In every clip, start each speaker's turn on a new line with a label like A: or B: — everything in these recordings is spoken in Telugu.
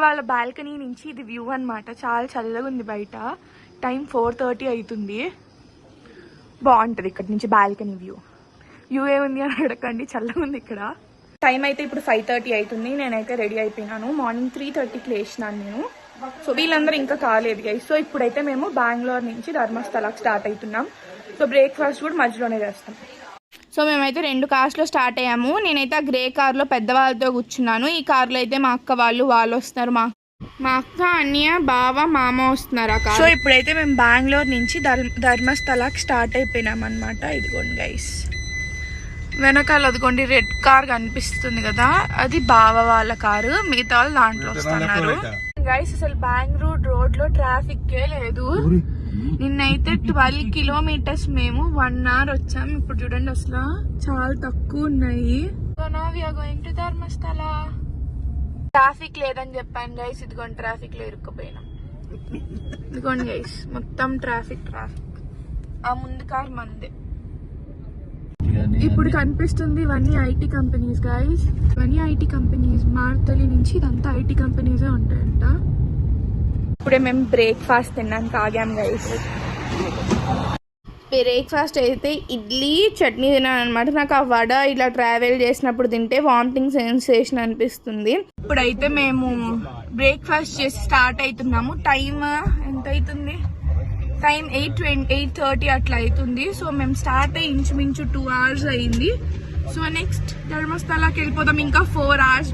A: వాళ్ళ బాల్కనీ నుంచి ఇది వ్యూ అనమాట. చాలా చల్లగా ఉంది బయట. టైం 4:30 అవుతుంది. బాగుంటుంది ఇక్కడ నుంచి బాల్కనీ వ్యూ. వ్యూ ఏముంది అని అడగండి, చల్లగా ఉంది ఇక్కడ. టైం అయితే ఇప్పుడు 5:30 అవుతుంది. నేనైతే రెడీ అయిపోయినాను. మార్నింగ్ 3:30కి లేచినాను నేను. సో వీళ్ళందరూ ఇంకా కాలేదు గైస్. సో ఇప్పుడైతే మేము బెంగళూరు నుంచి ధర్మస్థలకి స్టార్ట్ అవుతున్నాం. సో బ్రేక్ఫాస్ట్ కూడా మధ్యలోనే చేస్తాం. సో మేమైతే 2 కార్స్లో స్టార్ట్ అయ్యాము. నేనైతే ఆ గ్రే కార్లో పెద్దవాళ్ళతో కూర్చున్నాను. ఈ కార్లో అయితే మా అక్క వాళ్ళు వస్తారు. మా అక్క, అన్నయ్య, బావ, మామ వస్తున్నారు ఆ కార్. సో ఇప్పుడైతే మేము బెంగళూరు నుంచి ధర్మస్థలకి స్టార్ట్ అయిపోయినాం అనమాట. ఇదిగోండి గైస్, వెనకాల అదిగోండి రెడ్ కార్ కనిపిస్తుంది కదా, అది బావ వాళ్ళ కారు. మిగతా వాళ్ళు దాంట్లో వస్తున్నారు గైస్. అసలు బెంగళూరు రోడ్ లో ట్రాఫిక్ లేదు. నిన్నైతే 12 కిలోమీటర్స్ మేము 1 hour వచ్చాము. ఇప్పుడు చూడండి అసలు చాలా తక్కువ ఉన్నాయి. So now we are going to Dharmasthala. Traffic లేదని చెప్పాను గైస్. ఇదిగోండి ట్రాఫిక్ లో ఇరుక్కుపోయినాం. ఇదిగోండి గైస్ మొత్తం ట్రాఫిక్. ఆ ముందు కార్ మందే. ఇప్పుడు కనిపిస్తుంది ఇవన్నీ ఐటీ కంపెనీస్ గైస్. ఇవన్నీ ఐటీ కంపెనీస్. మార్తలి నుంచి ఇదంతా ఐటీ కంపెనీసే ఉంటాయంట. ఇప్పుడే మేము బ్రేక్ఫాస్ట్ తిన్నాను, ఆగాం గైస్. బ్రేక్ఫాస్ట్ అయితే ఇడ్లీ చట్నీ తిన్నాను అనమాట. నాకు ఆ వడ ఇలా ట్రావెల్ చేసినప్పుడు తింటే వామిటింగ్ సెన్సేషన్ అనిపిస్తుంది. ఇప్పుడైతే మేము బ్రేక్ఫాస్ట్ చేసి స్టార్ట్ అవుతున్నాము. టైం ఎంత అవుతుంది? టైం 8:30 అట్లా అవుతుంది. సో మేము స్టార్ట్ అయ్యి ఇంచుమించు 2 hours అయింది. సో నెక్స్ట్ ధర్మస్థలకి వెళ్ళిపోతాం. ఇంకా 4 hours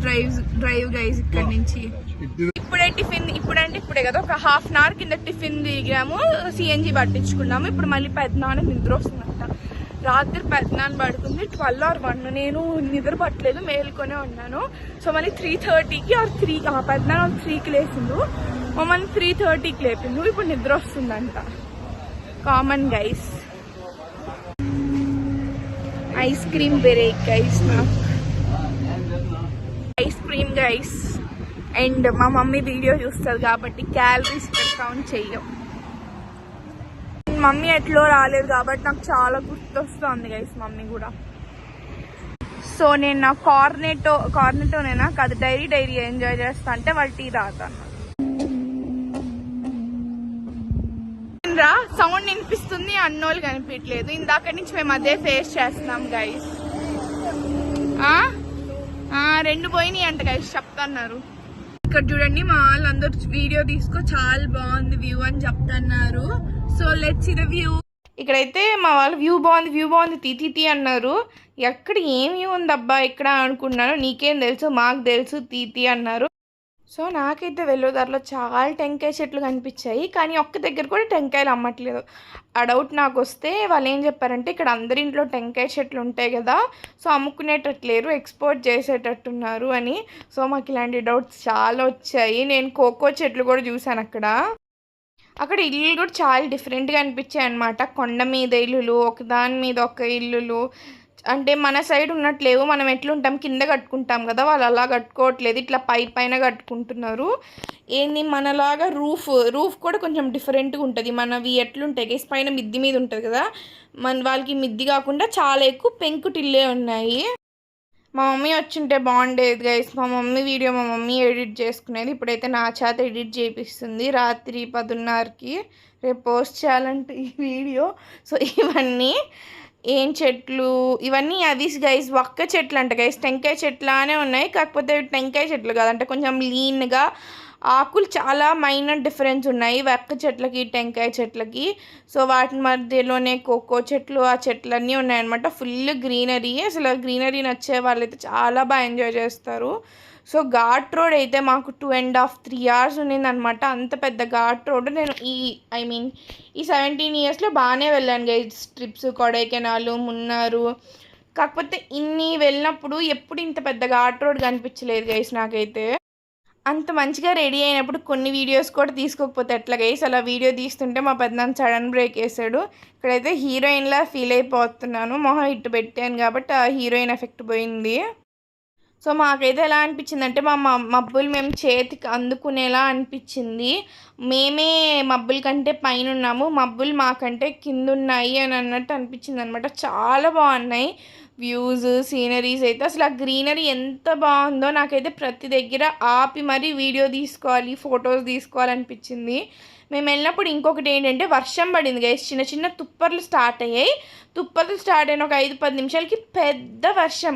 A: డ్రైవ్ గైజ్ ఇక్కడ నుంచి. ఇప్పుడే కదా ఒక 1/2 hour కింద టిఫిన్ దిగాము. సిఎన్జి పట్టించుకున్నాము. ఇప్పుడు మళ్ళీ పెద్దనాన్న నిద్ర వస్తుందంట. రాత్రి పెద్దనాన్న పడుతుంది 12 or 1. నేను నిద్ర పట్టలేదు, మేలుకొనే ఉన్నాను. సో మళ్ళీ 3:30కి ఆర్ 3 పెద్దనాన్న 3కి లేచిండు. మమ్మల్ని 3:30కి లేపిండు. ఇప్పుడు నిద్ర వస్తుందంట. Common guys. Ice cream break guys. నాకు ఐస్ క్రీమ్ గైస్. అండ్ మా మమ్మీ వీడియో చూస్తుంది కాబట్టి క్యాలరీస్ కౌంట్ చెయ్యం. మమ్మీ ఎట్లో రాలేదు కాబట్టి నాకు చాలా గుర్తొస్తుంది గైస్ మమ్మీ కూడా. సో నేను నా కార్నెటోనేనా కాదు డైరీ ఎంజాయ్ చేస్తా అంటే వాళ్ళు టీ తాగుతాను. సౌండ్ వినిపిస్తుంది, అన్నోళ్ళు కనిపించలేదు. ఇందాక నుంచి మేము అదే ఫేస్ చేస్తున్నాం గైస్. 2 పోయినాయి అంట గైస్ చెప్తున్నారు. ఇక్కడ చూడండి మా వాళ్ళందరూ వీడియో తీసుకో చాలా బాగుంది వ్యూ అని చెప్తున్నారు. So let's see the view. ఇక్కడైతే మా వాళ్ళు వ్యూ బాగుంది తీ అన్నారు. ఎక్కడ ఏం వ్యూ ఉంది అబ్బా ఇక్కడ అనుకున్నాను. నీకేం తెలుసు, మాకు తెలుసు తీ అన్నారు. సో నాకైతే వెల్లుదారిలో చాలా టెంకాయ చెట్లు కనిపించాయి. కానీ ఒక్క దగ్గర కూడా టెంకాయలు అమ్మట్లేదు. ఆ డౌట్ నాకు వస్తే వాళ్ళు ఏం చెప్పారంటే ఇక్కడ అందరింట్లో టెంకాయ చెట్లు ఉంటాయి కదా, సో అమ్ముకునేటట్లేరు, ఎక్స్పోర్ట్ చేసేటట్టున్నారు అని. సో మాకు ఇలాంటి డౌట్స్ చాలా వచ్చాయి. నేను కోకో చెట్లు కూడా చూశాను అక్కడ ఇల్లులు కూడా చాలా డిఫరెంట్గా అనిపించాయి అనమాట. కొండ మీద ఇల్లులు, ఒకదాని మీద ఒక ఇల్లులు. అంటే మన సైడ్ ఉన్నట్లేవు. మనం ఎట్లుంటాం కింద కట్టుకుంటాం కదా, వాళ్ళు అలా కట్టుకోవట్లేదు, ఇట్లా పైన కట్టుకుంటున్నారు. ఏంది మనలాగా రూఫ్ కూడా కొంచెం డిఫరెంట్గా ఉంటుంది. మనవి ఎట్లుంటాయి గైస్, పైన మిద్ది మీద ఉంటుంది కదా, వాళ్ళకి మిద్ది కాకుండా చాలా ఎక్కువ పెంకుటిల్లే ఉన్నాయి. మా మమ్మీ వచ్చింటే బాగుండేది గైస్. మా మమ్మీ ఎడిట్ చేసుకునేది. ఇప్పుడైతే నా చేత ఎడిట్ చేపిస్తుంది రాత్రి 10:30కి. రేపు పోస్ట్ చేయాలంటే ఈ వీడియో. సో ఇవన్నీ ఏం చెట్లు, ఇవన్నీ అవి గైస్ వక్క చెట్లు అంట గైస్. టెంకాయ చెట్లానే ఉన్నాయి, కాకపోతే టెంకాయ చెట్లు కాదంటే కొంచెం లీన్గా, ఆకులు చాలా మైనర్ డిఫరెన్స్ ఉన్నాయి వక్క చెట్లకి టెంకాయ చెట్లకి. సో వాటి మధ్యలోనే కోకో చెట్లు, ఆ చెట్లన్నీ ఉన్నాయన్నమాట. Full greenery. అసలు గ్రీనరీ నచ్చే వాళ్ళైతే చాలా బాగా ఎంజాయ్ చేస్తారు. సో ఘాట్ రోడ్ అయితే మాకు 2.5-3 hours ఉన్నిందనమాట. అంత పెద్ద ఘాట్ రోడ్. నేను ఈ 17 yearsలో బాగానే వెళ్ళాను గైస్ ట్రిప్స్, కొడైకెనాల్, మున్నారు. కాకపోతే ఇన్ని వెళ్ళినప్పుడు ఎప్పుడు ఇంత పెద్ద ఘాట్ రోడ్ కనిపించలేదు గైస్ నాకైతే. అంత మంచిగా రెడీ అయినప్పుడు కొన్ని వీడియోస్ కూడా తీసుకోకపోతే ఎట్లా గైస్. అలా వీడియో తీస్తుంటే మా పెద్దనాన్న సడన్ బ్రేక్ వేసాడు. ఇక్కడైతే హీరోయిన్లా ఫీల్ అయిపోతున్నాను. మొహం ఇట్టు పెట్టాను కాబట్టి ఆ హీరోయిన్ ఎఫెక్ట్ పోయింది. సో మాకైతే ఎలా అనిపించిందంటే మా మబ్బులు మేము చేతికి అందుకునేలా అనిపించింది. మేమే మబ్బుల కంటే పైన ఉన్నాము, మబ్బులు మాకంటే కింద ఉన్నాయి అని అన్నట్టు అనిపించింది అనమాట. చాలా బాగున్నాయి. వ్యూస్ సీనరీస్ అయితే అసలు ఆ గ్రీనరీ ఎంత బాగుందో నాకైతే ప్రతి దగ్గర ఆపి మరీ వీడియో తీసుకోవాలి ఫొటోస్ తీసుకోవాలనిపించింది. మేము వెళ్ళినప్పుడు ఇంకొకటి ఏంటంటే వర్షం పడింది గైస్, చిన్న చిన్న తుప్పర్లు స్టార్ట్ అయ్యాయి. తుప్పర్లు స్టార్ట్ అయిన ఒక 5-10 నిమిషాలకి పెద్ద వర్షం.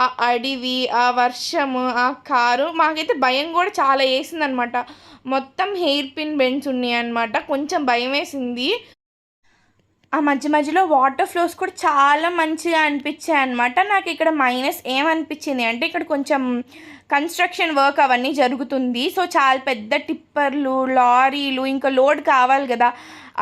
A: ఆ అడవి, ఆ వర్షము, ఆ కారు మాకైతే భయం కూడా చాలా వేసిందనమాట. మొత్తం హెయిర్ పిన్ బెండ్స్ ఉన్నాయి అనమాట, కొంచెం భయం వేసింది. ఆ మధ్య మధ్యలో వాటర్ ఫ్లోస్ కూడా చాలా మంచిగా అనిపించాయి అనమాట. నాకు ఇక్కడ మైనస్ ఏమనిపించింది అంటే ఇక్కడ కొంచెం కన్స్ట్రక్షన్ వర్క్ అవన్నీ జరుగుతుంది. సో చాలా పెద్ద టిప్పర్లు, లారీలు, ఇంకా లోడ్ కావాలి కదా,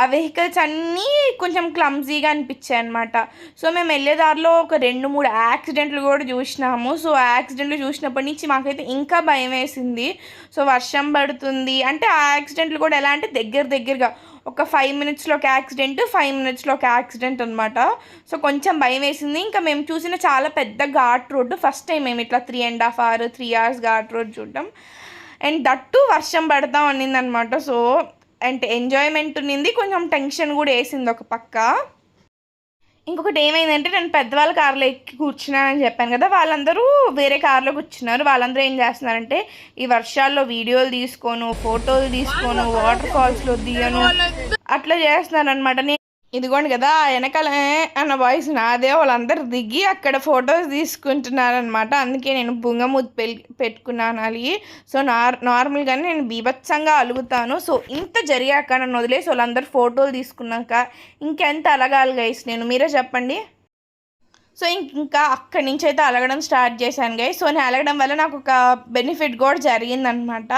A: ఆ వెహికల్స్ అన్నీ కొంచెం క్లమ్జీగా అనిపించాయి అనమాట. సో మేము వెళ్ళేదారిలో ఒక 2-3 యాక్సిడెంట్లు కూడా చూసినాము. సో యాక్సిడెంట్లు చూసినప్పటి నుంచి మాకైతే ఇంకా భయం వేసింది. సో వర్షం పడుతుంది అంటే ఆ యాక్సిడెంట్లు కూడా ఎలా అంటే దగ్గరగా ఒక 5 మినిట్స్లో ఒక యాక్సిడెంట్, 5 మినిట్స్లో ఒక యాక్సిడెంట్ అనమాట. సో కొంచెం భయం వేసింది. ఇంకా మేము చూసిన చాలా పెద్ద ఘాట్ రోడ్డు, ఫస్ట్ టైం మేము ఇట్లా 3.5 hours 3 hours ఘాట్ రోడ్ చూడడం. అండ్ దట్టు వర్షం పడతా ఉన్నింది అనమాట. సో అంటే ఎంజాయ్మెంట్ ఉన్నింది, కొంచెం టెన్షన్ కూడా వేసింది ఒక పక్క. ఇంకొకటి ఏమైందంటే నేను పెద్దవాళ్ళ కార్లో ఎక్కి కూర్చున్నానని చెప్పాను కదా, వాళ్ళందరూ వేరే కార్లో కూర్చున్నారు. వాళ్ళందరూ ఏం చేస్తున్నారంటే ఈ వర్షాల్లో వీడియోలు తీసుకోను, ఫోటోలు తీసుకోను, వాటర్ ఫాల్స్లో దిగను అట్లా చేస్తున్నారు అనమాట. ఇదిగోండి కదా వెనకాల అన్న వాయిస్ నాదే. వాళ్ళందరూ దిగి అక్కడ ఫొటోస్ తీసుకుంటున్నారనమాట. అందుకే నేను బుంగమూతి పెట్టుకున్నాను అది. సో నార్మల్గానే నేను బీభత్సంగా అలుగుతాను. సో ఇంత జరిగాక నన్ను వదిలేసి వాళ్ళందరూ ఫోటోలు తీసుకున్నాక ఇంకెంత అలగాలి గైస్ నేను, మీరే చెప్పండి. సో ఇంకా అక్కడి నుంచి అయితే అలగడం స్టార్ట్ చేశాను గైస్. సో నేను అలగడం వల్ల నాకు ఒక బెనిఫిట్ కూడా జరిగిందనమాట.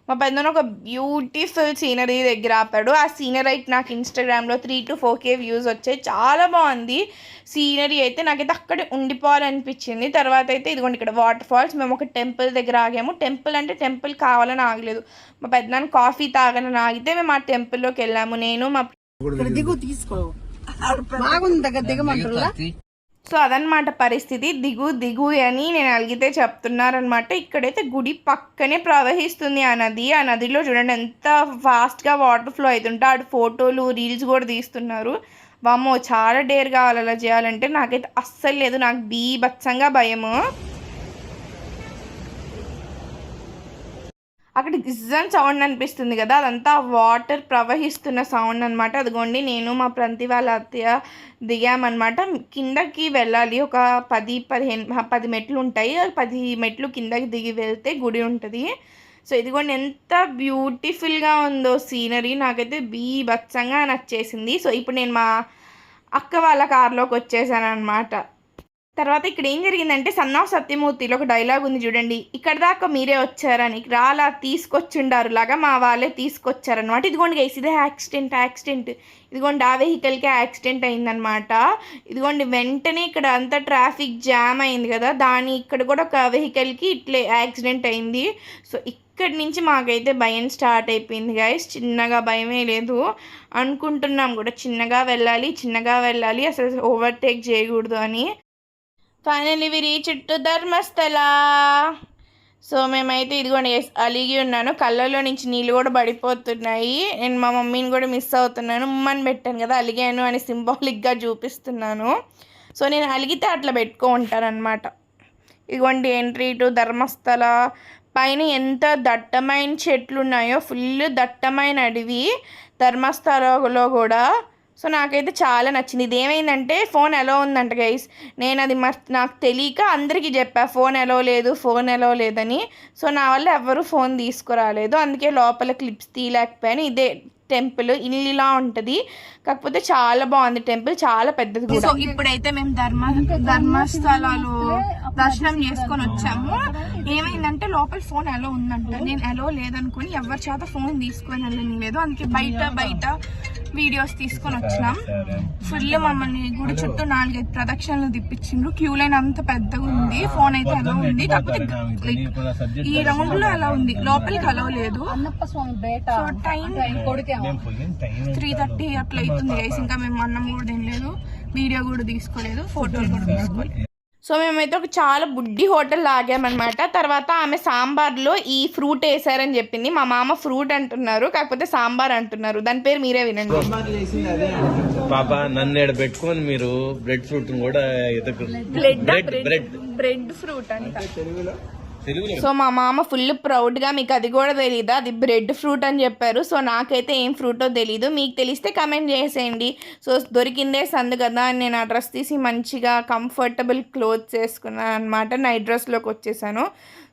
A: మా పెద్దన ఒక బ్యూటిఫుల్ సీనరీ దగ్గర ఆపాడు. ఆ సీనరీ అయితే నాకు ఇన్స్టాగ్రామ్లో 3 to 4K వ్యూస్ వచ్చాయి. చాలా బాగుంది సీనరీ అయితే, నాకైతే అక్కడే ఉండిపోవాలనిపించింది. తర్వాత అయితే ఇదిగోండి ఇక్కడ వాటర్ ఫాల్స్. మేము ఒక టెంపుల్ దగ్గర ఆగాము. టెంపుల్ అంటే టెంపుల్ కావాలని ఆగలేదు, మా పెద్దనాన్న కాఫీ తాగాలని ఆగితే మేము ఆ టెంపుల్లోకి వెళ్ళాము. నేను మా సో అదనమాట పరిస్థితి. దిగు అని నేను అలిగితే చెప్తున్నారనమాట. ఇక్కడైతే గుడి పక్కనే ప్రవహిస్తుంది ఆ నది. ఆ నదిలో చూడండి ఎంత ఫాస్ట్గా వాటర్ ఫ్లో అవుతుంటే ఆడు ఫోటోలు రీల్స్ కూడా తీస్తున్నారు. వామ్మో చాలా డేర్ కావాలి అలా చేయాలంటే. నాకైతే అస్సలు లేదు, నాకు బీభత్సంగా భయము. అక్కడ గిజ్జన్ సౌండ్ అనిపిస్తుంది కదా, అదంతా వాటర్ ప్రవహిస్తున్న సౌండ్ అనమాట. అదిగోండి నేను మా ప్రంతి వాళ్ళ అత్తయ్య దిగామన్నమాట. కిందకి వెళ్ళాలి, ఒక 10 మెట్లు ఉంటాయి. 10 మెట్లు కిందకి దిగి వెళ్తే గుడి ఉంటుంది. సో ఇదిగోండి ఎంత బ్యూటిఫుల్గా ఉందో సీనరీ, నాకైతే బీభత్సంగా నచ్చేసింది. సో ఇప్పుడు నేను మా అక్క వాళ్ళ కార్లోకి వచ్చేసాను అనమాట. తర్వాత ఇక్కడ ఏం జరిగిందంటే సన్ ఆఫ్ సత్యమూర్తిలో ఒక డైలాగ్ ఉంది చూడండి, ఇక్కడ దాకా మీరే వచ్చారని, రాలా తీసుకొచ్చుండారు లాగా మా వాళ్ళే తీసుకొచ్చారనమాట. ఇదిగోండి గైస్ ఇదే యాక్సిడెంట్ ఇదిగోండి ఆ వెహికల్కి యాక్సిడెంట్ అయిందనమాట. ఇదిగోండి వెంటనే ఇక్కడ అంతా ట్రాఫిక్ జామ్ అయింది కదా, ఇక్కడ కూడా ఒక వెహికల్కి ఇట్లే యాక్సిడెంట్ అయింది. సో ఇక్కడి నుంచి మాకైతే భయం స్టార్ట్ అయిపోయింది గైస్. చిన్నగా భయమే లేదు, అనుకుంటున్నాం కూడా చిన్నగా వెళ్ళాలి అసలు ఓవర్టేక్ చేయకూడదు అని. Finally we reached Dharmasthala. So మేమైతే ఇదిగోండి అలిగి ఉన్నాను, కళ్ళల్లో నుంచి నీళ్ళు కూడా పడిపోతున్నాయి. నేను మా మమ్మీని కూడా మిస్ అవుతున్నాను. ఉమ్మని పెట్టాను కదా అలిగాను అని సింబాలిక్గా చూపిస్తున్నాను. సో నేను అలిగితే అట్లా పెట్టుకుంటానమాట. ఇదిగోండి ఎంట్రీ టు ధర్మస్థల. పైన ఎంత దట్టమైన చెట్లు ఉన్నాయో, ఫుల్ దట్టమైన అడవి ధర్మస్థలలో కూడా. సో నాకైతే చాలా నచ్చింది. ఇది ఏమైందంటే ఫోన్ ఎలా ఉందంట గైస్, నేను అది నాకు తెలియక అందరికీ చెప్పా ఫోన్ ఎలా లేదని. సో నా వల్ల ఎవరు ఫోన్ తీసుకురాలేదు, అందుకే లోపల క్లిప్స్ తీయలేకపోయాను. ఇదే టెంపుల్ ఇల్లులా ఉంటుంది, కాకపోతే చాలా బాగుంది టెంపుల్, చాలా పెద్దది కూడా. సో ఇప్పుడైతే మేము ధర్మస్థలాలు దర్శనం చేసుకొని వచ్చాము. ఏమైందంటే లోపల ఫోన్ ఎలా ఉందంట, నేను ఎలా లేదనుకుని ఎవరి చేత ఫోన్ తీసుకొని వెళ్ళలేదు, అందుకే బయట వీడియోస్ తీసుకొని వచ్చినాం. ఫుల్ మమ్మల్ని గుడి చుట్టూ 4-5 ప్రదక్షిణలు తిప్పించిండ్రు. క్యూ లైన్ అంత పెద్దగా ఉంది. ఫోన్ అయితే అలా ఉంది, కాకపోతే ఈ రౌండ్ లో అలా ఉంది, లోపలికి అలా లేదు. సో టైం 3:30 అట్లా అవుతుంది గైస్. ఇంకా మేము అన్నం కూడా తినలేదు, వీడియో కూడా తీసుకోలేదు, ఫోటోలు కూడా తీసుకోలేదు. సో మేమైతే ఒక చాలా బుడ్డి హోటల్ ఆగామన్నమాట. తర్వాత ఆమె సాంబార్లో ఈ ఫ్రూట్ వేసారని చెప్పింది. మా మామ ఫ్రూట్ అంటున్నారు, కాకపోతే సాంబార్ అంటున్నారు. దాని పేరు మీరే వినండి.
B: పాప నన్ను ఎడ పెట్టుకొని మీరు బ్రెడ్ ఫ్రూట్ కూడా ఎదుగు
A: బ్రెడ్
B: బ్రెడ్
A: బ్రెడ్ ఫ్రూట్ అంట.
B: తెలుగులో
A: సో మా మామ ఫుల్ ప్రౌడ్గా మీకు అది కూడా తెలీదా, అది బ్రెడ్ ఫ్రూట్ అని చెప్పారు. సో నాకైతే ఏం ఫ్రూటో తెలీదు, మీకు తెలిస్తే కమెంట్ చేసేయండి. సో దొరికిందే సందు కదా అని నేను ఆ డ్రెస్ తీసి మంచిగా కంఫర్టబుల్ క్లోత్స్ వేసుకున్నాను అనమాట. నైట్ డ్రెస్లోకి వచ్చేసాను.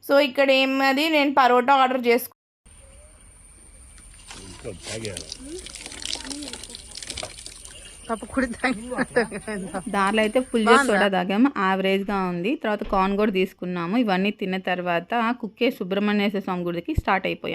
A: సో ఇక్కడ ఏమది నేను పరోటా ఆర్డర్ చేసుకున్నాను.
C: దాంట్లో అయితే ఫుల్ సోడా తాగాము, యావరేజ్గా ఉంది. తర్వాత కార్న్ కూడా తీసుకున్నాము. ఇవన్నీ తిన్న తర్వాత కుక్కే సుబ్రహ్మణ్యేశ్వర స్వామి గుడికి స్టార్ట్ అయిపోయాం.